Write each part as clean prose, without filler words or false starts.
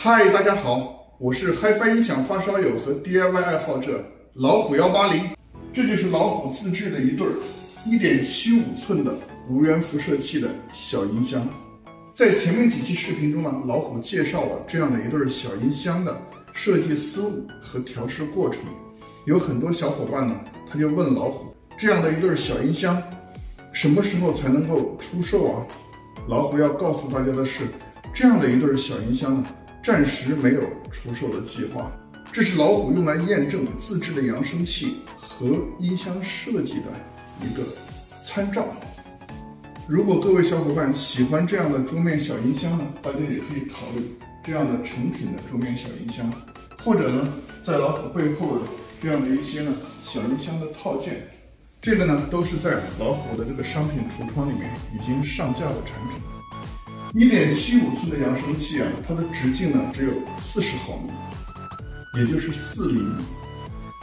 嗨，大家好，我是 HiFi 音响发烧友和 DIY 爱好者老虎180，这就是老虎自制的一对1.75寸的无源辐射器的小音箱。在前面几期视频中呢，老虎介绍了这样的一对小音箱的设计思路和调试过程。有很多小伙伴呢，他就问老虎，这样的一对小音箱什么时候才能够出售啊？老虎要告诉大家的是，这样的一对小音箱呢，暂时没有出售的计划。这是老虎用来验证自制的扬声器和音箱设计的一个参照。如果各位小伙伴喜欢这样的桌面小音箱呢，大家也可以考虑这样的成品的桌面小音箱，或者呢，在老虎背后的这样的一些呢小音箱的套件，这个呢都是在老虎的这个商品橱窗里面已经上架的产品。1.75寸的扬声器啊，它的直径呢只有40毫米，也就是4厘米。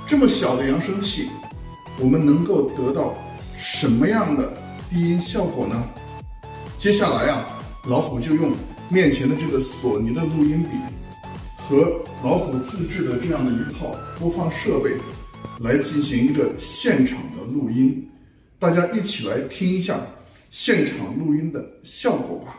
这么小的扬声器，我们能够得到什么样的低音效果呢？接下来啊，老虎就用面前的这个索尼的录音笔和老虎自制的这样的一套播放设备来进行一个现场的录音，大家一起来听一下现场录音的效果吧。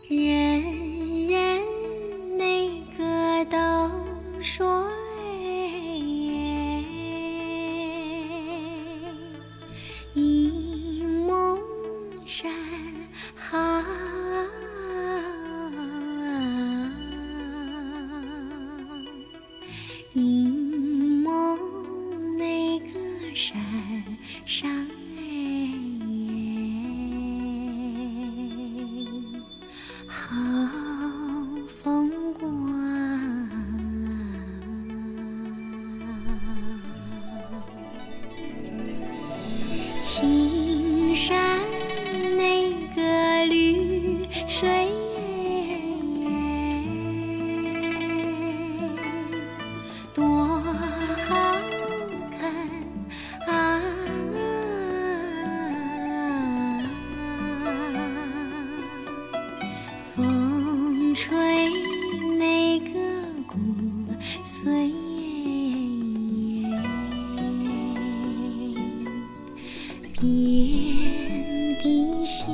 人人那个都说一梦山好，一梦那个山上好风光，青山那个绿水多好看啊！风吹那个骨髓，遍地香。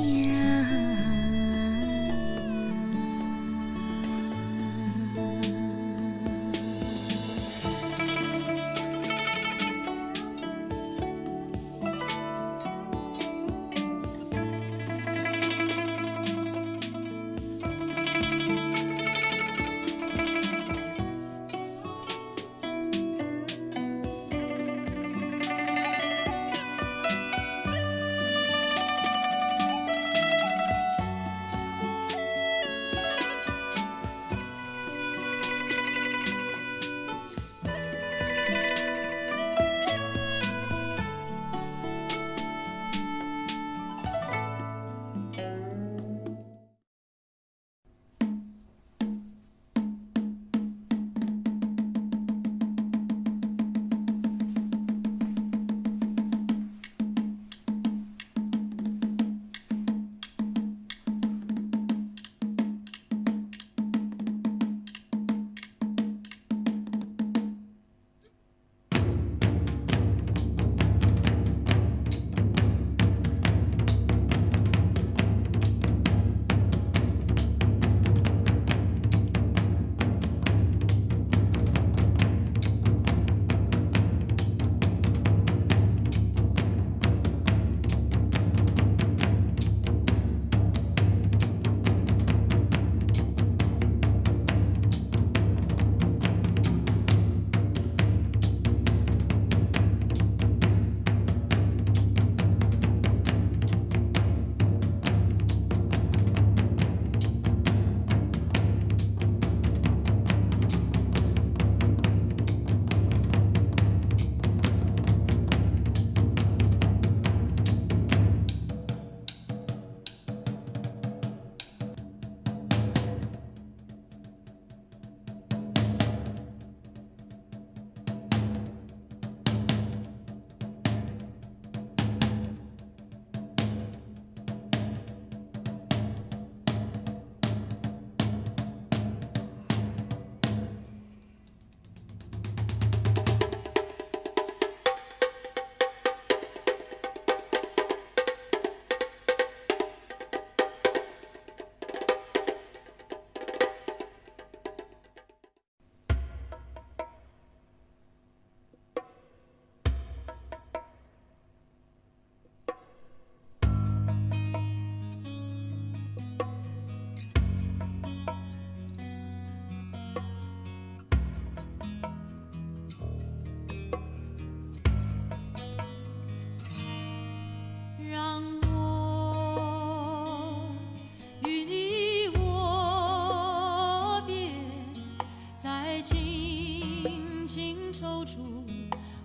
抽出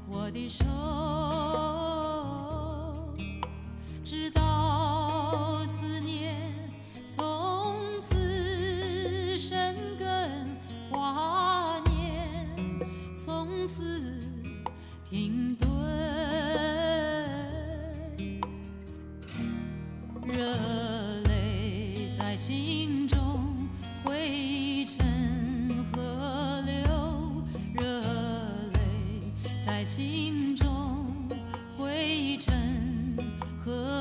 我的手，直到思念从此生根，华年从此停顿，热泪在心中汇成河流，热泪在心中汇成河